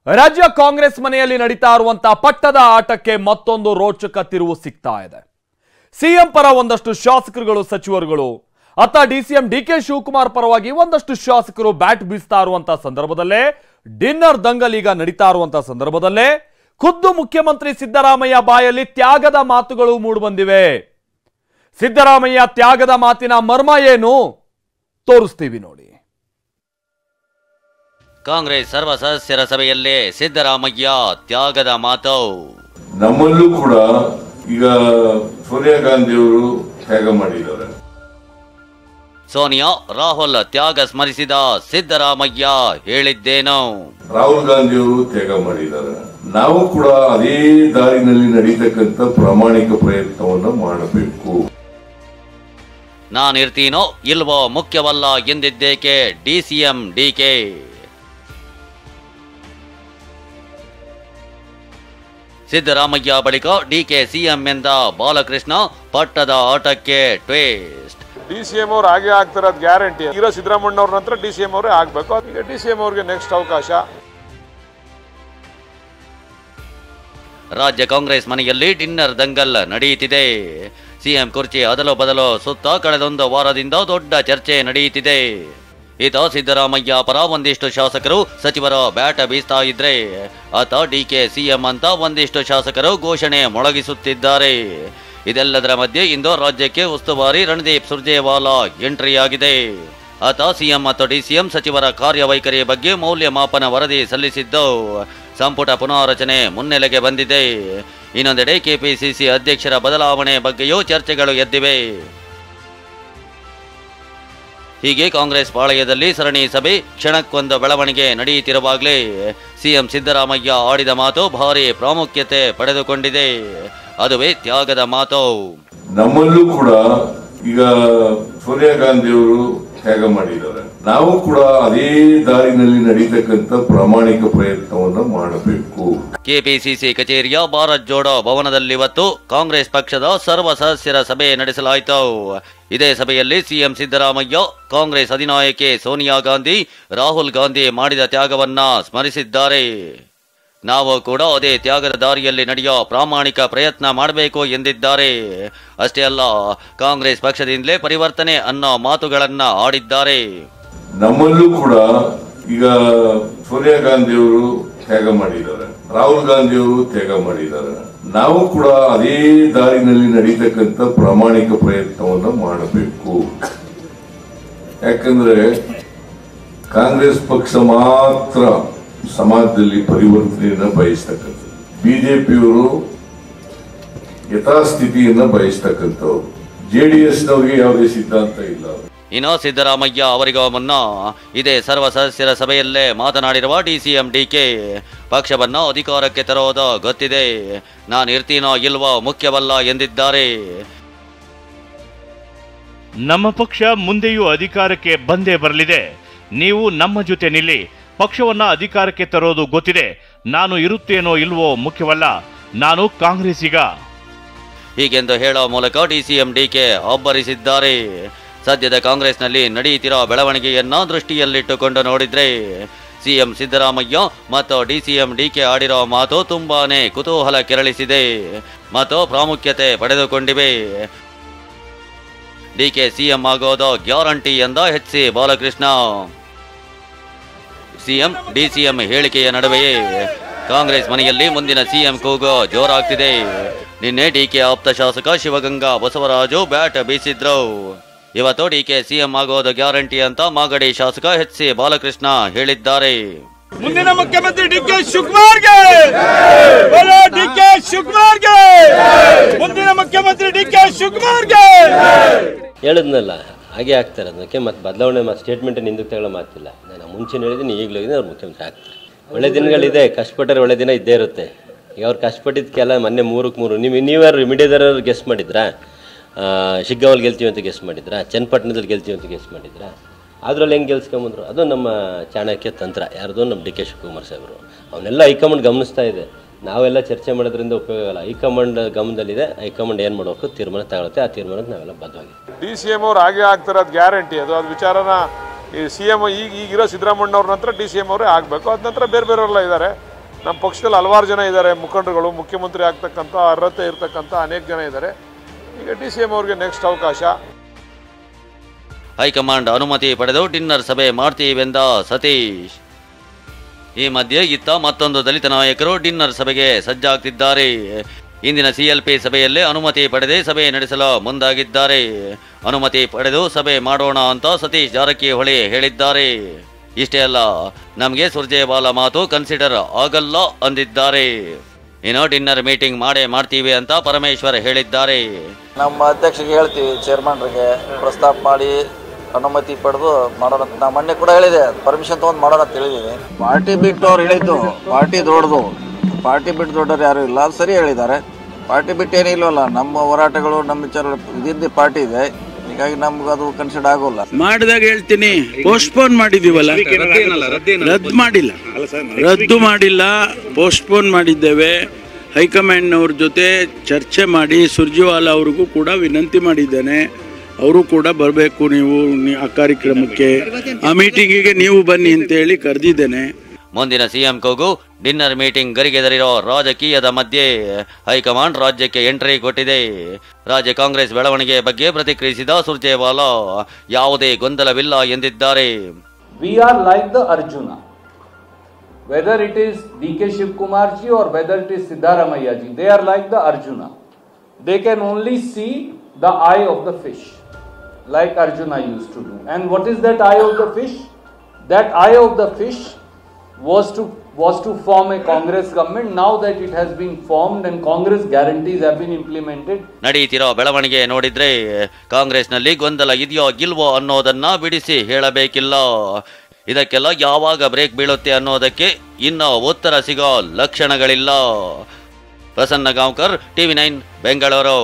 ರಾಜ್ಯ ಕಾಂಗ್ರೆಸ್ ಮನೆಯಲ್ಲಿ ನಡೀತಾ ಇರುವಂತಹ ಪಟ್ಟದ ಆಟಕ್ಕೆ ಮತ್ತೊಂದು ರೋಚಕ ತಿರುವು ಸಿಗ್ತಾ ಇದೆ. ಸಿಎಂ ಪರ ಒಂದಷ್ಟು ಶಾಸಕರುಗಳು ಸಚಿವರುಗಳು ಅತ್ತ ಡಿಸಿಎಂ ಡಿಕೆ ಶಿವಕುಮಾರ್ ಪರವಾಗಿ ಒಂದಷ್ಟು ಶಾಸಕರು ಬ್ಯಾಟ್ ಬೀಸ್ತಾ ಇರುವಂತಹ ಸಂದರ್ಭದಲ್ಲೇ ಡಿನ್ನರ್ ದಂಗಲ್ ಈಗ ನಡೀತಾ ಇರುವಂತಹ ಸಂದರ್ಭದಲ್ಲೇ ಖುದ್ದು ಮುಖ್ಯಮಂತ್ರಿ ಸಿದ್ದರಾಮಯ್ಯ ಬಾಯಲ್ಲಿ ತ್ಯಾಗದ ಮಾತುಗಳು ಮೂಡಿಬಂದಿವೆ. ಸಿದ್ದರಾಮಯ್ಯ ತ್ಯಾಗದ ಮಾತಿನ ಮರ್ಮ ಏನು ತೋರಿಸ್ತೀವಿ ನೋಡಿ. ಕಾಂಗ್ರೆಸ್ ಸರ್ವ ಸದಸ್ಯರ ಸಭೆಯಲ್ಲಿ ಸಿದ್ದರಾಮಯ್ಯ ತ್ಯಾಗದ ಮಾತು. ನಮ್ಮಲ್ಲೂ ಕೂಡ ಈಗ ಸೋನಿಯಾ ಗಾಂಧಿ ಅವರು ತ್ಯಾಗ ಮಾಡಿದ್ದಾರೆ. ಸೋನಿಯಾ ರಾಹುಲ್ ತ್ಯಾಗ ಸ್ಮರಿಸಿದ ಸಿದ್ದರಾಮಯ್ಯ ಹೇಳಿದ್ದೇನು? ರಾಹುಲ್ ಗಾಂಧಿ ಅವರು ತ್ಯಾಗ ಮಾಡಿದ್ದಾರೆ. ನಾವು ಕೂಡ ಅದೇ ದಾರಿನಲ್ಲಿ ನಡೀತಕ್ಕಂಥ ಪ್ರಾಮಾಣಿಕ ಪ್ರಯತ್ನವನ್ನು ಮಾಡಬೇಕು. ನಾನಿರ್ತೀನೋ ಇಲ್ವೋ ಮುಖ್ಯವಲ್ಲ ಎಂದಿದ್ದೇಕೆ ಡಿಸಿಎಂ ಡಿಕೆ. ಸಿದ್ದರಾಮಯ್ಯ ಬಳಿಕ ಡಿಕೆ ಸಿಎಂ ಎಂದ ಬಾಲಕೃಷ್ಣ ಪಟ್ಟದ ಆಟಕ್ಕೆ ಟ್ವಿಸ್ಟ್. ಡಿಸಿಎಂ ಅವ್ರು ಹಾಗೆ ಆಗ್ತಿರೋದು ಗ್ಯಾರಂಟಿ. ಇರೋ ಸಿದ್ದರಾಮಯ್ಯ ಅವ್ರ ನಂತರ ಡಿಸಿಎಂ ಅವರೇ ಆಗ್ಬೇಕು. ಈಗ ಡಿಸಿಎಂ ಅವ್ರಿಗೆ ನೆಕ್ಸ್ಟ್ ಅವಕಾಶ. ರಾಜ್ಯ ಕಾಂಗ್ರೆಸ್ ಮನೆಯಲ್ಲಿ ಡಿನ್ನರ್ ದಂಗಲ್ ನಡೆಯುತ್ತಿದೆ. ಸಿಎಂ ಕುರ್ಚಿ ಅದಲು ಬದಲು ಸುತ್ತ ಕಳೆದೊಂದು ವಾರದಿಂದ ದೊಡ್ಡ ಚರ್ಚೆ ನಡೆಯುತ್ತಿದೆ. ಈತ ಸಿದ್ದರಾಮಯ್ಯ ಪರ ಒಂದಿಷ್ಟು ಶಾಸಕರು ಸಚಿವರ ಬ್ಯಾಟ್ ಬೀಸ್ತಾ ಇದ್ರೆ ಆತ ಡಿಕೆ ಸಿಎಂ ಅಂತ ಒಂದಿಷ್ಟು ಶಾಸಕರು ಘೋಷಣೆ ಮೊಳಗಿಸುತ್ತಿದ್ದಾರೆ. ಇದೆಲ್ಲದರ ಮಧ್ಯೆ ಇಂದು ರಾಜ್ಯಕ್ಕೆ ಉಸ್ತುವಾರಿ ರಣದೀಪ್ ಸುರ್ಜೇವಾಲಾ ಎಂಟ್ರಿಯಾಗಿದೆ. ಆತ ಸಿಎಂ ಮತ್ತು ಡಿಸಿಎಂ ಸಚಿವರ ಕಾರ್ಯವೈಖರಿ ಬಗ್ಗೆ ಮೌಲ್ಯಮಾಪನ ವರದಿ ಸಲ್ಲಿಸಿದ್ದು ಸಂಪುಟ ಪುನಾರಚನೆ ಮುನ್ನೆಲೆಗೆ ಬಂದಿದೆ. ಇನ್ನೊಂದೆಡೆ ಕೆಪಿಸಿಸಿ ಅಧ್ಯಕ್ಷರ ಬದಲಾವಣೆ ಬಗ್ಗೆಯೂ ಚರ್ಚೆಗಳು ಎದ್ದಿವೆ. ಹೀಗೆ ಕಾಂಗ್ರೆಸ್ ಪಾಳಯದಲ್ಲಿ ಸರಣಿ ಸಭೆ ಕ್ಷಣಕ್ಕೊಂದು ಬೆಳವಣಿಗೆ ನಡೆಯುತ್ತಿರುವಾಗಲೇ ಸಿಎಂ ಸಿದ್ದರಾಮಯ್ಯ ಆಡಿದ ಮಾತು ಭಾರಿ ಪ್ರಾಮುಖ್ಯತೆ ಪಡೆದುಕೊಂಡಿದೆ. ಅದುವೇ ತ್ಯಾಗದ ಮಾತು. ನಮ್ಮಲ್ಲೂ ಕೂಡ ಈಗ ಸೋನಿಯಾ ಗಾಂಧಿ ಅವರು ತ್ಯಾಗ ಮಾಡಿದ್ದಾರೆ. ನಾವು ಕೂಡ ಅದೇ ದಾರಿನಲ್ಲಿ ನಡೀತಕ್ಕಂಥ ಪ್ರಾಮಾಣಿಕ ಪ್ರಯತ್ನವನ್ನು ಮಾಡಬೇಕು. ಕೆಪಿಸಿಸಿ ಕಚೇರಿಯ ಭಾರತ್ ಜೋಡೋ ಭವನದಲ್ಲಿವತ್ತು ಕಾಂಗ್ರೆಸ್ ಪಕ್ಷದ ಸರ್ವ ಸದಸ್ಯರ ಸಭೆ ನಡೆಸಲಾಯಿತು. ಇದೇ ಸಭೆಯಲ್ಲಿ ಸಿಎಂ ಸಿದ್ದರಾಮಯ್ಯ ಕಾಂಗ್ರೆಸ್ ಅಧಿನಾಯಕಿ ಸೋನಿಯಾ ಗಾಂಧಿ ರಾಹುಲ್ ಗಾಂಧಿ ಮಾಡಿದ ತ್ಯಾಗವನ್ನ ಸ್ಮರಿಸಿದ್ದಾರೆ. ನಾವು ಕೂಡ ಅದೇ ತ್ಯಾಗದ ದಾರಿಯಲ್ಲಿ ನಡೆಯೋ ಪ್ರಾಮಾಣಿಕ ಪ್ರಯತ್ನ ಮಾಡಬೇಕು ಎಂದಿದ್ದಾರೆ. ಅಷ್ಟೇ ಅಲ್ಲ, ಕಾಂಗ್ರೆಸ್ ಪಕ್ಷದಿಂದಲೇ ಪರಿವರ್ತನೆ ಅನ್ನೋ ಮಾತುಗಳನ್ನ ಆಡಿದ್ದಾರೆ. ನಮ್ಮಲ್ಲೂ ಕೂಡ ಈಗ ಸೋನಿಯಾ ಗಾಂಧಿ ಅವರು ತ್ಯಾಗ ಮಾಡಿದ್ದಾರೆ. ರಾಹುಲ್ ಗಾಂಧಿ ಅವರು ತ್ಯಾಗ ಮಾಡಿದ್ದಾರೆ. ನಾವು ಕೂಡ ಅದೇ ದಾರಿನಲ್ಲಿ ನಡೀತಕ್ಕಂಥ ಪ್ರಾಮಾಣಿಕ ಪ್ರಯತ್ನವನ್ನು ಮಾಡಬೇಕು. ಯಾಕಂದ್ರೆ ಕಾಂಗ್ರೆಸ್ ಪಕ್ಷ ಮಾತ್ರ ಸಮಾಜದಲ್ಲಿ ಪರಿವರ್ತನೆಯನ್ನ ಬಯಸ್ತಕ್ಕಂಥದ್ದು. ಬಿಜೆಪಿಯವರು ಯಥಾಸ್ಥಿತಿಯನ್ನ ಬಯಸ್ತಕ್ಕಂಥವ್ರು. ಜೆಡಿಎಸ್ನವ್ರಿಗೆ ಯಾವುದೇ ಸಿದ್ಧಾಂತ ಇಲ್ಲ. ಇನ್ನು ಸಿದ್ದರಾಮಯ್ಯ ಅವರಿಗೂ ಮುನ್ನ ಇದೇ ಸರ್ವ ಸದಸ್ಯರ ಸಭೆಯಲ್ಲೇ ಮಾತನಾಡಿರುವ ಡಿಸಿಎಂ ಡಿಕೆ ಪಕ್ಷವನ್ನು ಅಧಿಕಾರಕ್ಕೆ ತರೋದು ಗೊತ್ತಿದೆ, ನಾನು ಇರ್ತೀನೋ ಇಲ್ವೋ ಮುಖ್ಯವಲ್ಲ ಎಂದಿದ್ದಾರೆ. ನಮ್ಮ ಪಕ್ಷ ಮುಂದೆಯೂ ಅಧಿಕಾರಕ್ಕೆ ಬಂದೇ ಬರಲಿದೆ. ನೀವು ನಮ್ಮ ಜೊತೆ ನಿಲ್ಲಿ. ಪಕ್ಷವನ್ನ ಅಧಿಕಾರಕ್ಕೆ ತರೋದು ಗೊತ್ತಿದೆ, ನಾನು ಇರುತ್ತೇನೋ ಇಲ್ವೋ ಮುಖ್ಯವಲ್ಲ, ನಾನು ಕಾಂಗ್ರೆಸ್ಸಿಗ ಹೀಗೆಂದು ಹೇಳೋ ಮೂಲಕ ಡಿಸಿಎಂ ಡಿಕೆ ಅಬ್ಬರಿಸಿದ್ದಾರೆ. ಸದ್ಯದ ಕಾಂಗ್ರೆಸ್ನಲ್ಲಿ ನಡೆಯುತ್ತಿರೋ ಬೆಳವಣಿಗೆಯನ್ನ ದೃಷ್ಟಿಯಲ್ಲಿಟ್ಟುಕೊಂಡು ನೋಡಿದ್ರೆ ಸಿಎಂ ಸಿದ್ದರಾಮಯ್ಯ ಮತ್ತು ಡಿಸಿಎಂ ಡಿಕೆ ಆಡಿರೋ ಮಾತು ತುಂಬಾನೇ ಕುತೂಹಲ ಕೆರಳಿಸಿದೆ ಮತ್ತು ಪ್ರಾಮುಖ್ಯತೆ ಪಡೆದುಕೊಂಡಿವೆ. ಡಿಕೆ ಸಿಎಂ ಆಗೋದು ಗ್ಯಾರಂಟಿ ಎಂದ ಎಚ್.ಸಿ. ಬಾಲಕೃಷ್ಣ. ಸಿಎಂ ಡಿಸಿಎಂ ಹೇಳಿಕೆಯ ನಡುವೆಯೇ ಕಾಂಗ್ರೆಸ್ ಮನೆಯಲ್ಲಿ ಮುಂದಿನ ಸಿಎಂ ಕೂಗು ಜೋರಾಗ್ತಿದೆ. ನಿನ್ನೆ ಡಿಕೆ ಆಪ್ತ ಶಾಸಕ ಶಿವಗಂಗಾ ಬಸವರಾಜು ಬ್ಯಾಟ್ ಬೀಸಿದ್ರು. ಇವತ್ತು ಡಿಕೆ ಸಿಎಂ ಆಗೋದು ಗ್ಯಾರಂಟಿ ಅಂತ ಮಾಗಡಿ ಶಾಸಕ ಎಚ್.ಸಿ. ಬಾಲಕೃಷ್ಣ ಹೇಳಿದ್ದಾರೆ. ಮುಂದಿನ ಮುಖ್ಯಮಂತ್ರಿ ಡಿಕೆ ಶಿವಕುಮಾರ್ಗೆ, ಡಿಕೆ ಶಿವಕುಮಾರ್ಗೆ, ಮುಂದಿನ ಮುಖ್ಯಮಂತ್ರಿ ಡಿಕೆ ಶಿವಕುಮಾರ್ಗೆ ಹೇಳಿದ್ನಲ್ಲ, ಹಾಗೆ ಆಗ್ತಾರೆ. ಅದಕ್ಕೆ ಮತ್ತೆ ಬದಲಾವಣೆ ಸ್ಟೇಟ್ಮೆಂಟ್ ಹಿಂದಕ್ಕೆ ತಗೊಳ್ಳೋ ಮಾತಿಲ್ಲ. ನಾನು ಮುಂಚೆ ಹೇಳಿದ್ದೀನಿ, ಈಗಲೂ ಇದೆ, ಅವ್ರು ಮುಖ್ಯಮಂತ್ರಿ ಆಗ್ತಾರೆ. ಒಳ್ಳೆ ದಿನಗಳಿದೆ, ಕಷ್ಟಪಟ್ಟರೆ ಒಳ್ಳೆ ದಿನ ಇದ್ದೇ ಇರುತ್ತೆ. ಈಗ ಅವ್ರು ಕಷ್ಟಪಟ್ಟಿದ್ದಕ್ಕೆಲ್ಲ ಮೊನ್ನೆ 3 ನೀವ್ಯಾರು ಮೀಡಿಯಾದವ್ರು ಗೆಸ್ಟ್ ಮಾಡಿದ್ರಾ? ಶಿಗ್ಗಾವಲ್ಲಿ ಗೆಲ್ತೀವಿ ಅಂತ ಗೆಸ್ಟ್ ಮಾಡಿದ್ರಾ? ಚನ್ನಪಟ್ಟಣದಲ್ಲಿ ಗೆಲ್ತೀವಿ ಅಂತ ಗೆಸ್ಟ್ ಮಾಡಿದ್ರಾ? ಅದರಲ್ಲಿ ಹೆಂಗೆ ಗೆಲ್ಸ್ಕೊಂಬಂದ್ರು? ಅದು ನಮ್ಮ ಚಾಣಕ್ಯ ತಂತ್ರ. ಯಾರ್ದು ನಮ್ಮ ಡಿ ಕೆ ಶಿವಕುಮಾರ್ ಸಾಹೇಬರು. ಅವನ್ನೆಲ್ಲ ಹೈಕಮಾಂಡ್ ಗಮನಿಸ್ತಾ ಇದೆ. ನಾವೆಲ್ಲ ಚರ್ಚೆ ಮಾಡೋದ್ರಿಂದ ಉಪಯೋಗ ಇಲ್ಲ. ಹೈಕಮಾಂಡ್ ಗಮನದಲ್ಲಿದೆ. ಹೈಕಮಾಂಡ್ ಏನು ಮಾಡಬೇಕು ತೀರ್ಮಾನ ತಗೊಳುತ್ತೆ. ಆ ತೀರ್ಮಾನಕ್ಕೆ ನಾವೆಲ್ಲ ಬದ್ಧವಾಗಿ. ಡಿಸಿಎಂ ಅವ್ರು ಹಾಗೆ ಆಗ್ತಿರೋದು ಗ್ಯಾರಂಟಿ. ಅದು ವಿಚಾರನ ಈ ಸಿಎಂ ಈಗಿರೋ ಸಿದ್ದರಾಮಯ್ಯ ಅವ್ರ ನಂತರ ಡಿಸಿಎಂ ಅವರೇ ಆಗಬೇಕು. ಅದ ನಂತರ ಬೇರೆ ಬೇರೆಯವರೆಲ್ಲ ಇದ್ದಾರೆ. ನಮ್ಮ ಪಕ್ಷದಲ್ಲಿ ಹಲವಾರು ಜನ ಇದ್ದಾರೆ, ಮುಖಂಡರುಗಳು, ಮುಖ್ಯಮಂತ್ರಿ ಆಗ್ತಕ್ಕಂಥ ಅರ್ಹತೆ ಇರ್ತಕ್ಕಂಥ ಅನೇಕ ಜನ ಇದ್ದಾರೆ. ಈಗ DCM ಅವ್ರಿಗೆ ನೆಕ್ಸ್ಟ್ ಅವಕಾಶ. ಹೈಕಮಾಂಡ್ ಅನುಮತಿ ಪಡೆದು ಡಿನ್ನರ್ ಸಭೆ ಮಾಡ್ತೀವೆಂದ ಸತೀಶ್. ಈ ಮಧ್ಯೆ ಇತ್ತ ಮತ್ತೊಂದು ದಲಿತ ನಾಯಕರು ಡಿನ್ನರ್ ಸಭೆಗೆ ಸಜ್ಜಾಗ್ತಿದ್ದಾರೆ. ಇಂದಿನ CLP ಸಭೆಯಲ್ಲೇ ಅನುಮತಿ ಪಡೆದೇ ಸಭೆ ನಡೆಸಲು ಮುಂದಾಗಿದ್ದಾರೆ. ಅನುಮತಿ ಪಡೆದು ಸಭೆ ಮಾಡೋಣ ಅಂತ ಸತೀಶ್ ಜಾರಕಿಹೊಳಿ ಹೇಳಿದ್ದಾರೆ. ಇಷ್ಟೇ ಅಲ್ಲ, ನಮಗೆ ಸುರ್ಜೇವಾಲಾ ಮಾತು ಕನ್ಸಿಡರ್ ಆಗಲ್ಲ ಅಂದಿದ್ದಾರೆ. ಇನ್ನು ಡಿನ್ನರ್ ಮೀಟಿಂಗ್ ಮಾಡ್ತೀವಿ ಅಂತ ಪರಮೇಶ್ವರ್ ಹೇಳಿದ್ದಾರೆ. ನಮ್ಮ ಅಧ್ಯಕ್ಷರಿಗೆ ಹೇಳ್ತೀವಿ, ಚೇರ್ಮನ್ರಿಗೆ ಪ್ರಸ್ತಾಪ ಮಾಡಿ ಅನುಮತಿ ಪಡೆದು ಮಾಡೋಣ ಅಂತ. ನಾವು ಮೊನ್ನೆ ಕೂಡ ಹೇಳಿದೆ, ಪರ್ಮಿಷನ್ ತೊಗೊಂಡು ಮಾಡೋಣ ಅಂತ ಹೇಳಿದ್ದೀವಿ. ಪಾರ್ಟಿ ಬಿಟ್ಟು ಅವ್ರು ಹೇಳಿದ್ದು, ಪಾರ್ಟಿ ದೊಡ್ಡದು, ಪಾರ್ಟಿ ಬಿಟ್ಟು ದೊಡ್ಡವ್ರು ಯಾರು ಇಲ್ಲ, ಅದು ಸರಿ ಹೇಳಿದ್ದಾರೆ. ಪಾರ್ಟಿ ಬಿಟ್ಟು ಏನಿಲ್ವಲ್ಲ, ನಮ್ಮ ಹೋರಾಟಗಳು, ನಮ್ಮ ವಿಚಾರಗಳು ಇದ್ದಿದ್ದು ಪಾರ್ಟಿ ಇದೆ, ಹೀಗಾಗಿ ನಮ್ಗೆ ಅದು ಕನ್ಸಿಡರ್ ಆಗೋಲ್ಲ. ಮಾಡಿದಾಗ ಹೇಳ್ತೀನಿ, ಪೋಸ್ಟ್ಪೋನ್ ಮಾಡಿದೀವಲ್ಲ, ರದ್ದು ಮಾಡಿಲ್ಲ, ಪೋಸ್ಟ್ಪೋನ್ ಮಾಡಿದ್ದೇವೆ. ಹೈಕಮಾಂಡ್ನವ್ರ ಜೊತೆ ಚರ್ಚೆ ಮಾಡಿ ಸುರ್ಜೇವಾಲಾ ಅವ್ರಿಗೂ ಕೂಡ ವಿನಂತಿ ಮಾಡಿದ್ದೇನೆ, ಅವರು ಕೂಡ ಬರಬೇಕು ನೀವು ಆ ಕಾರ್ಯಕ್ರಮಕ್ಕೆ, ಆ ಮೀಟಿಂಗಿಗೆ ನೀವು ಬನ್ನಿ ಅಂತ ಹೇಳಿ ಕರೆದಿದ್ದೇನೆ. ಮುಂದಿನ CM ಕೂಗು ಡಿನ್ನರ್ ಮೀಟಿಂಗ್ ಗರಿಗೆದರಿರೋ ರಾಜಕೀಯದ ಮಧ್ಯೆ ಹೈಕಮಾಂಡ್ ರಾಜ್ಯಕ್ಕೆ ಎಂಟ್ರಿ ಕೊಟ್ಟಿದೆ. ರಾಜ್ಯ ಕಾಂಗ್ರೆಸ್ ಬೆಳವಣಿಗೆ ಬಗ್ಗೆ ಪ್ರತಿಕ್ರಿಯಿಸಿದ ಸುರ್ಜೇವಾಲಾ ಯಾವುದೇ ಗೊಂದಲವಿಲ್ಲ ಎಂದಿದ್ದಾರೆ. We are like the Arjuna. Whether it is DK Shivkumar ji or whether it is Siddaramaiah ji, they are like the Arjuna. They can only see the eye of the fish, like Arjuna used to do. And what is that eye of the fish? That eye of the fish was to form a Congress government. Now that it has been formed and Congress guarantees have been implemented. ನಡೆಯುತ್ತಿರೋ ಬೆಳವಣಿಗೆ ನೋಡಿದ್ರೆ ಕಾಂಗ್ರೆಸ್ನಲ್ಲಿ ಗೊಂದಲ ಇದೆಯೋ ಇಲ್ವೋ ಅನ್ನೋದನ್ನ ಬಿಡಿಸಿ ಹೇಳಬೇಕಿಲ್ಲ. ಇದಕ್ಕೆಲ್ಲ ಯಾವಾಗ ಬ್ರೇಕ್ ಬೀಳುತ್ತೆ ಅನ್ನೋದಕ್ಕೆ ಇನ್ನೂ ಉತ್ತರ ಸಿಗೋ ಲಕ್ಷಣಗಳಿಲ್ಲ. ಪ್ರಸನ್ನ ಗಾಂವ್ಕರ್, TV9 ಬೆಂಗಳೂರು.